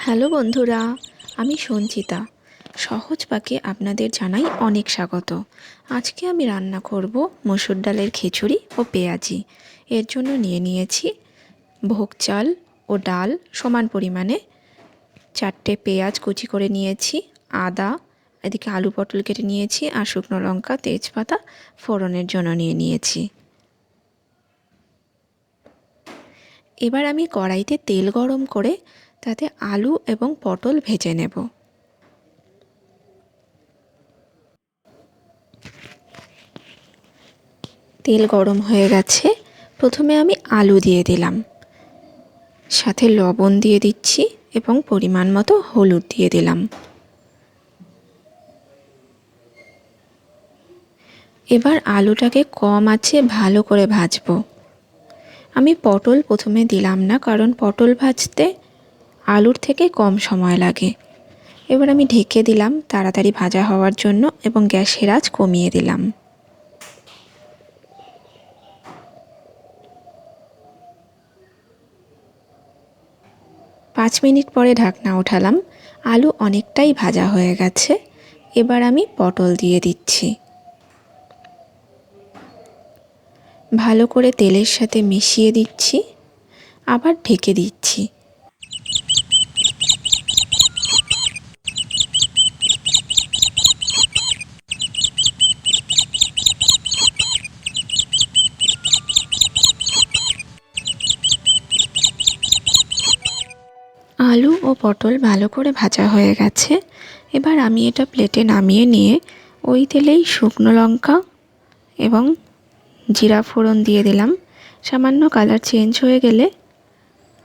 Hello বন্ধুরা, আমি সঞ্চিতা। সহজ পাকে আপনাদের জানাই অনেক স্বাগত। আজকে আমি রান্না করব মসুর ডালের খিচুড়ি ও পেঁয়াজি। এর জন্য নিয়ে নিয়েছি ভোগ চাল ও ডাল সমান পরিমাণে, 4টে পেঁয়াজ কুচি করে নিয়েছি, আদা, এদিকে আলু পটল কেটে নিয়েছি, আর শুকনো লঙ্কা তেজপাতা ফোড়নের জন্য নিয়ে নিয়েছি। এবার আমি কড়াইতে তেল গরম করে তাতে আলু এবং পটল ভেজে নেব। তেল গরম হয়ে গেছে, প্রথমে আমি আলু দিয়ে দিলাম, সাথে লবণ দিয়ে দিচ্ছি এবং পরিমাণ মতো হলুদ দিয়ে দিলাম। এবার আলুটাকে কম আঁচে ভালো করে ভাজবো। আমি পটল প্রথমে দিলাম না, কারণ পটল ভাজতে আলুর থেকে কম সময় লাগে। এবার আমি ঢেকে দিলাম তাড়াতাড়ি ভাজা হওয়ার জন্য এবং গ্যাসের আঁচ কমিয়ে দিলাম। পাঁচ মিনিট পরে ঢাকনা উঠালাম। আলু অনেকটাই ভাজা হয়ে গেছে। এবার আমি পটল দিয়ে দিচ্ছি। ভালো করে তেলের সাথে মিশিয়ে দিচ্ছি, আবার ঢেকে দিচ্ছি। আলু ও পটল ভালো করে ভাজা হয়ে গেছে। এবার আমি এটা প্লেটে নামিয়ে নিয়ে ওই তেলেই শুকনো লঙ্কা এবং জিরা ফোড়ন দিয়ে দিলাম। সামান্য কালার চেঞ্জ হয়ে গেলে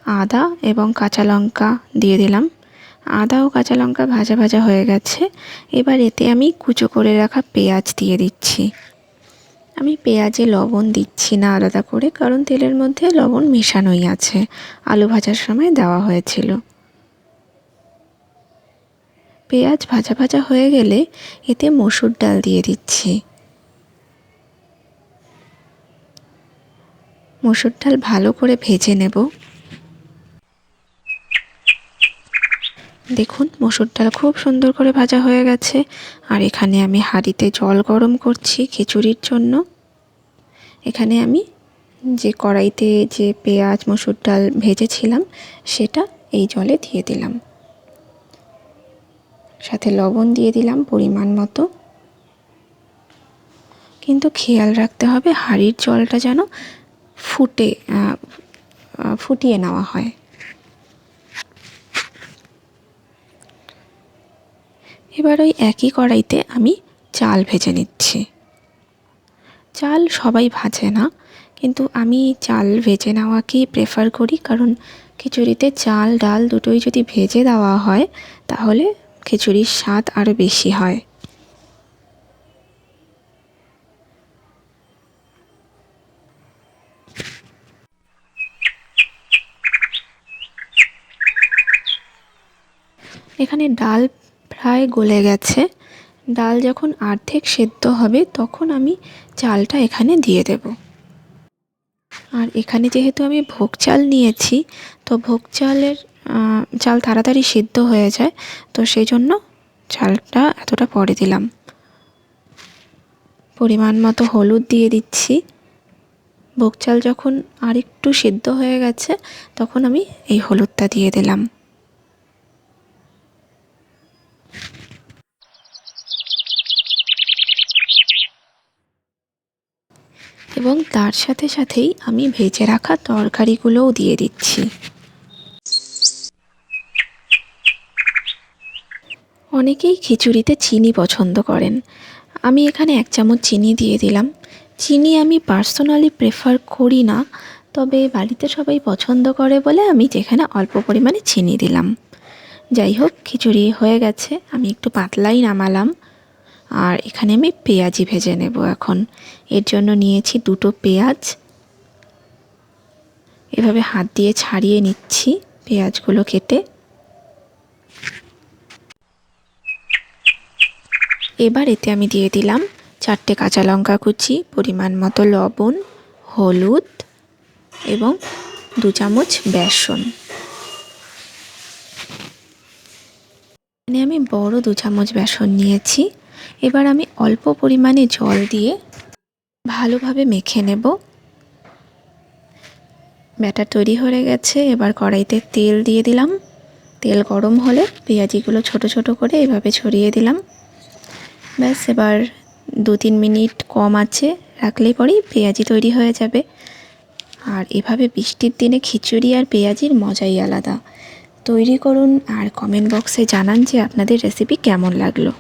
আদা এবং কাঁচা লঙ্কা দিয়ে দিলাম। আদা ও কাঁচা লঙ্কা ভাজা ভাজা হয়ে গেছে। এবার এতে আমি কুচো করে রাখা পেঁয়াজ দিয়ে দিচ্ছি। আমি পেঁয়াজে লবণ দিচ্ছি না আলাদা করে, কারণ তেলের মধ্যে লবণ মেশানোই আছে, আলু ভাজার সময় দেওয়া হয়েছিল। পেঁয়াজ ভাজা ভাজা হয়ে গেলে এতে মসুর ডাল দিয়ে দিচ্ছি। মসুর ডাল ভালো করে ভেজে নেব। দেখুন, মসুর ডাল খুব সুন্দর করে ভাজা হয়ে গেছে। আর এখানে আমি হাঁড়িতে জল গরম করছি খিচুড়ির জন্য। এখানে আমি যে কড়াইতে যে পেঁয়াজ মসুর ডাল ভেজেছিলাম সেটা এই জলে দিয়ে দিলাম, সাথে লবণ দিয়ে দিলাম পরিমাণ মতো। কিন্তু খেয়াল রাখতে হবে হাঁড়ির জলটা যেন ফুটিয়ে নেওয়া হয়। এবার ওই একই কড়াইতে আমি চাল ভেজে নিচ্ছি। চাল সবাই ভাজে না, কিন্তু আমি চাল ভেজে নেওয়াকেই প্রেফার করি, কারণ খিচুড়িতে চাল ডাল দুটোই যদি ভেজে দেওয়া হয় তাহলে খিচুড়ির স্বাদ আরও বেশি হয়। এখানে ডাল প্রায় গলে গেছে। ডাল যখন অর্ধেক সেদ্ধ হবে তখন আমি চালটা এখানে দিয়ে দেব। আর এখানে যেহেতু আমি ভোগ চাল নিয়েছি, তো ভোগ চালের চাল তাড়াতাড়ি সেদ্ধ হয়ে যায়, তো সেই জন্য চালটা এতটা পরে দিলাম। পরিমাণ মতো হলুদ দিয়ে দিচ্ছি। ভোগ চাল যখন আরেকটু সেদ্ধ হয়ে গেছে তখন আমি এই হলুদটা দিয়ে দিলাম। এবং তার সাথে সাথেই আমি ভেজে রাখা তরকারিগুলোও দিয়ে দিচ্ছি। অনেকেই খিচুড়িতে চিনি পছন্দ করেন। আমি এখানে 1 চামচ চিনি দিয়ে দিলাম। চিনি আমি পার্সোনালি প্রেফার করি না, তবে বাড়িতে সবাই পছন্দ করে বলে আমি যেখানে অল্প পরিমাণে চিনি দিলাম। যাই হোক, খিচুড়ি হয়ে গেছে, আমি একটু পাতলাই নামালাম। আর এখানে আমি পেঁয়াজি ভেজে নেব এখন। এর জন্য নিয়েছি 2টো পেঁয়াজ। এভাবে হাত দিয়ে ছাড়িয়ে নিচ্ছি পেঁয়াজগুলো কেটে। এবার এতে আমি দিয়ে দিলাম 4টে কাঁচা লঙ্কা কুচি, পরিমাণ মতো লবণ, হলুদ এবং 2 চামচ বেসন। বড় 2 চামচ বেসন নিয়েছি। এবার আমি অল্প পরিমাণে জল দিয়ে ভালোভাবে মেখে নেব। ব্যাটার তৈরি হয়ে গেছে। এবার কড়াইতে তেল দিয়ে দিলাম। তেল গরম হলে পেঁয়াজিগুলো ছোট ছোট করে এভাবে ছড়িয়ে দিলাম। ব্যাস, এবার 2-3 মিনিট কম আঁচে রাখলেই পরেই পেঁয়াজি তৈরি হয়ে যাবে। আর এভাবে বৃষ্টির দিনে খিচুড়ি আর পেঁয়াজির মজাই আলাদা। তৈরি করুন আর কমেন্ট বক্সে জানান যে আপনাদের রেসিপি কেমন লাগলো।